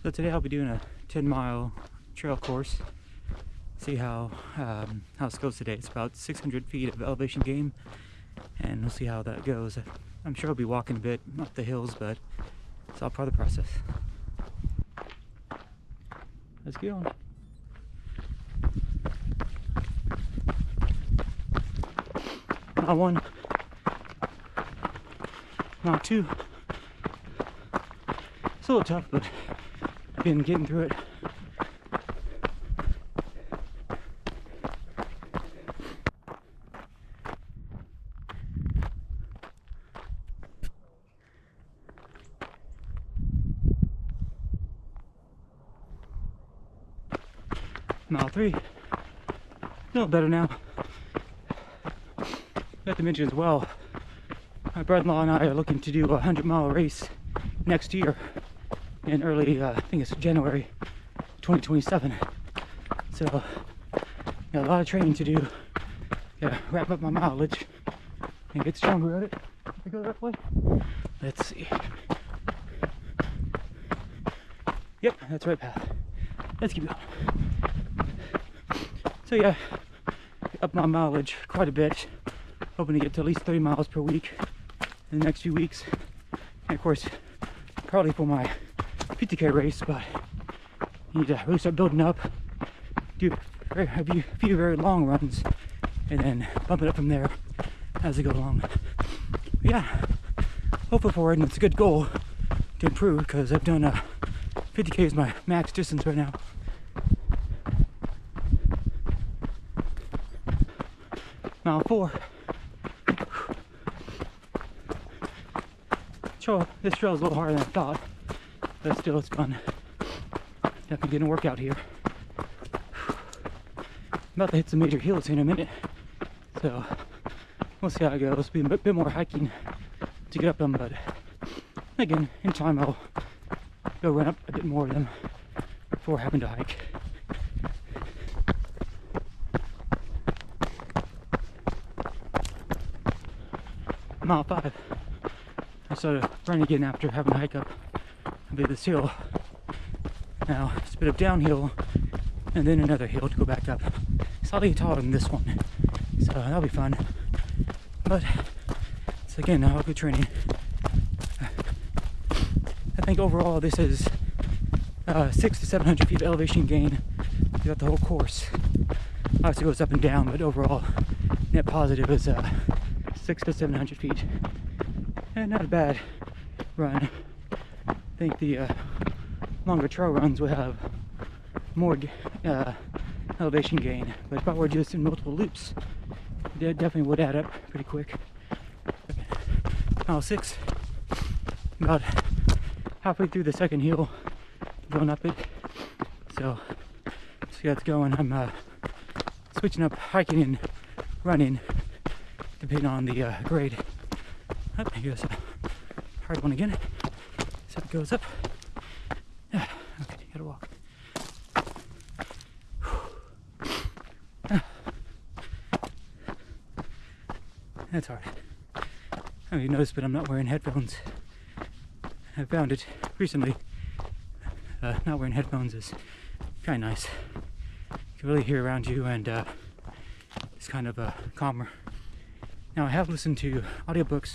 So today I'll be doing a 10-mile trail course. See how it goes today. It's about 600 feet of elevation gain, and we'll see how that goes. I'm sure I'll be walking a bit up the hills, but it's all part of the process. Let's get on. Mile 1, Mile 2. It's a little tough, but I've been getting through it. Mile 3, a little better now. Got to mention as well, my brother-in-law and I are looking to do a 100-mile race next year in early, I think it's January 2027. So, got a lot of training to do. Gotta wrap up my mileage and get stronger at it. I go that way. Let's see. Yep, that's the right path. Let's keep going. So yeah, up my mileage quite a bit. Hoping to get to at least 30 miles per week in the next few weeks. And of course, probably for my 50K race, but you need to really start building up, do a few very long runs, and then bump it up from there as I go along. But yeah, hopefully for it, and it's a good goal to improve because I've done 50K is my max distance right now. Mile 4. Sure, this trail is a little harder than I thought, but still it's fun. Definitely getting a workout here. I'm about to hit some major hills here in a minute, so we'll see how it goes. It'll be a bit more hiking to get up them, but again, in time I'll go run up a bit more of them before having to hike. Mile 5. I started running again after having to hike up a bit of this hill. Now it's a bit of downhill and then another hill to go back up. Slightly taller than this one, so that'll be fun. But it's again all good training. I think overall this is 600 to 700 feet of elevation gain throughout the whole course. Obviously it goes up and down, but overall net positive is 600 to 700 feet. And not a bad run. I think the longer trail runs will have more elevation gain, but if I were just in multiple loops, it definitely would add up pretty quick. Mile 6, about halfway through the second hill, going up it. So, see how it's going. I'm switching up hiking and running depending on the grade. Oh, here's a hard one again. So it goes up. Okay, gotta walk. That's hard. I don't know if you noticed, but I'm not wearing headphones. I found it recently. Not wearing headphones is kind of nice. You can really hear around you, and it's kind of calmer. Now I have listened to audiobooks.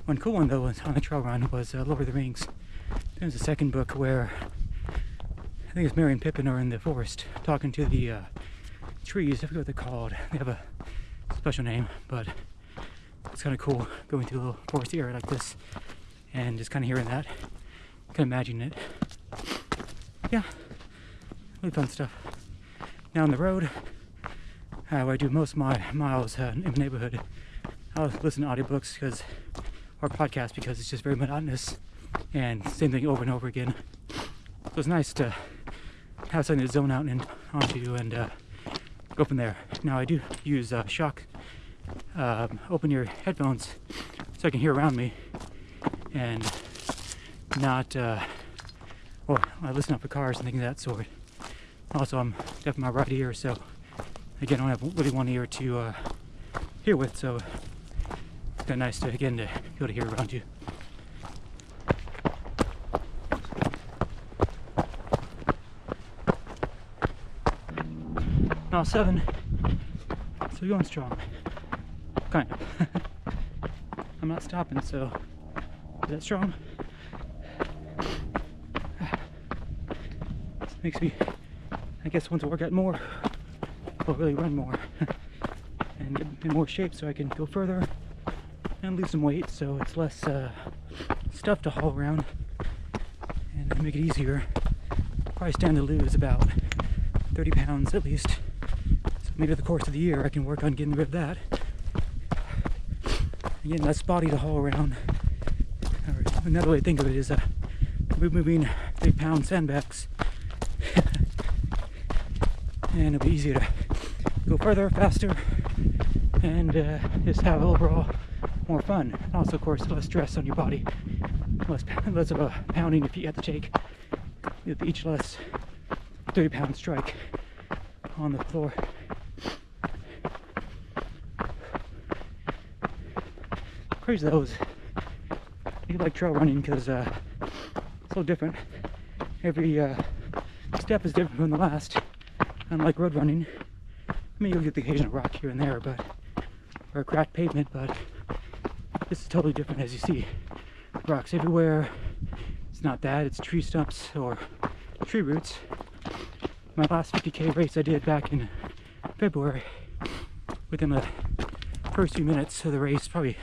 One cool one though was on the trail run was Lord of the Rings. There's a second book where I think it's Merry and Pippin are in the forest talking to the trees. I forget what they're called. They have a special name, but it's kind of cool going through a little forest area like this and just kind of hearing that. Kind of imagining it. Yeah, really fun stuff. Now on the road, where I do most of my miles in the neighborhood, I'll listen to audiobooks or podcasts because it's just very monotonous and same thing over and over again. So it's nice to have something to zone out and onto and go from there. Now I do use shock open ear headphones so I can hear around me and not well, I listen up for cars and things of that sort. Also I'm deaf in my right ear, so again I don't have really one ear to hear with, so it's kind of nice to again to be able to hear around you. mile 7. So we're going strong. Kind of. I'm not stopping, so is that strong? This makes me, I guess, want to work out more, or really run more, and get in more shape so I can go further and lose some weight, so it's less stuff to haul around and make it easier. Probably stand to lose about 30 pounds at least. So maybe over the course of the year I can work on getting rid of that. Again, less body to haul around. Or another way to think of it is we're moving 3-pound sandbags. And it'll be easier to go further, faster, and just have overall more fun. Also, of course, less stress on your body. Less of a pounding if you have to take with each less 30-pound strike on the floor. Crazy though is I like trail running because it's a little different. Every step is different from the last. Unlike road running, I mean you'll get the occasional rock here and there, but or a cracked pavement, but this is totally different. As you see, rocks everywhere. It's not that, it's tree stumps or tree roots. My last 50K race I did back in February, within the first few minutes of the race, probably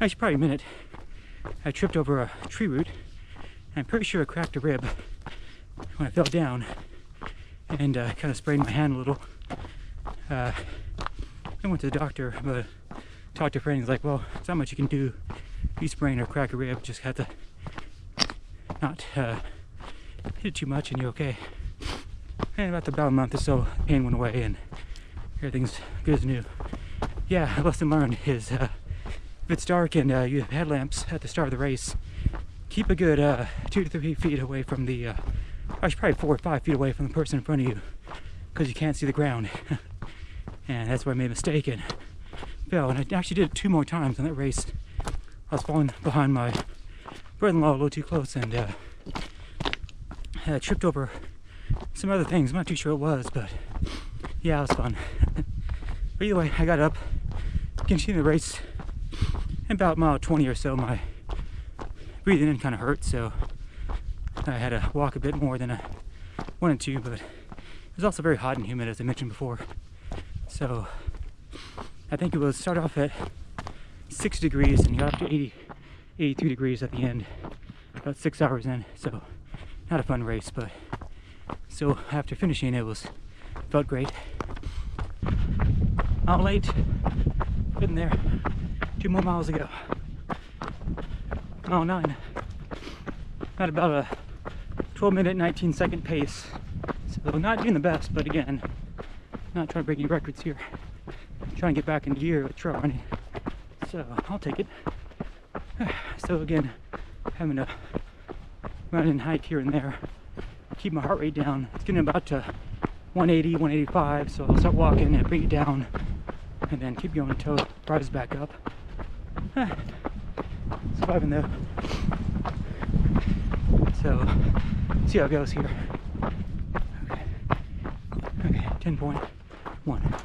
a minute, I tripped over a tree root. I'm pretty sure I cracked a rib when I fell down and kind of sprained my hand a little. I went to the doctor, but talked to a friend. He's like, well, there's not much you can do if you sprain or crack a rib. Just have to not hit it too much and you're okay. And about a month or so, the pain went away and everything's good as new. Yeah, a lesson learned is if it's dark and you have headlamps at the start of the race, keep a good 2 to 3 feet away from the, actually probably 4 or 5 feet away from the person in front of you, because you can't see the ground. And that's where I made a mistake and fell. And I actually did it 2 more times in that race. I was falling behind my brother-in-law a little too close and I tripped over some other things. I'm not too sure what it was, but yeah, it was fun. But either way, I got up, continued the race. And about mile 20 or so, my breathing in kind of hurt, so I had to walk a bit more than I wanted to, but it was also very hot and humid, as I mentioned before. So I think it was start off at 6 degrees and got up to 83 degrees at the end, about 6 hours in. So not a fun race, but still after finishing it felt great. Out late, getting there. 2 more miles to go. Mile 9. At about a 12-minute, 19-second pace. So not doing the best, but again, not trying to break any records here. Trying to get back into gear with trail running. So I'll take it. So again, having to run and hike here and there. Keep my heart rate down. It's getting about to 180, 185, so I'll start walking and bring it down and then keep going until it rises back up. Surviving though. So, see how it goes here. Okay, 10.1.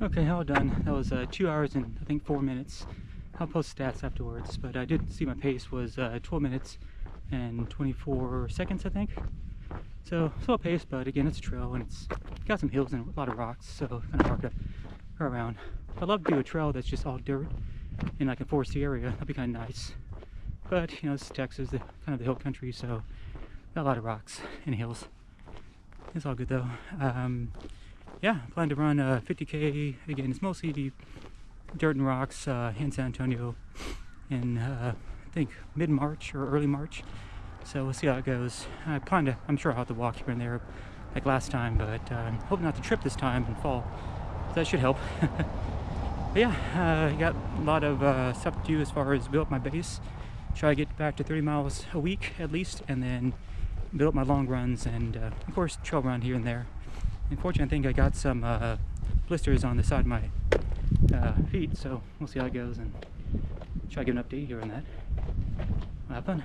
Okay, all done. That was 2 hours and I think 4 minutes. I'll post stats afterwards, but I did see my pace was 12 minutes and 24 seconds, I think. So, slow pace, but again, it's a trail and it's got some hills and a lot of rocks, so kind of hard to go around. I'd love to do a trail that's just all dirt in like a foresty area. That'd be kind of nice. But, you know, this is Texas, kind of the hill country, so got a lot of rocks and hills. It's all good though. Yeah, I plan to run 50K. Again, it's mostly dirt and rocks in San Antonio in, I think, mid-March or early March. So we'll see how it goes. I'm sure I'll have to walk here and there like last time, but hope not to trip this time and fall. So that should help. But yeah, I got a lot of stuff to do as far as build up my base. Try to get back to 30 miles a week at least, and then build up my long runs and of course trail run here and there. Unfortunately, I think I got some blisters on the side of my feet, so we'll see how it goes and try to get an update here on that. Have fun.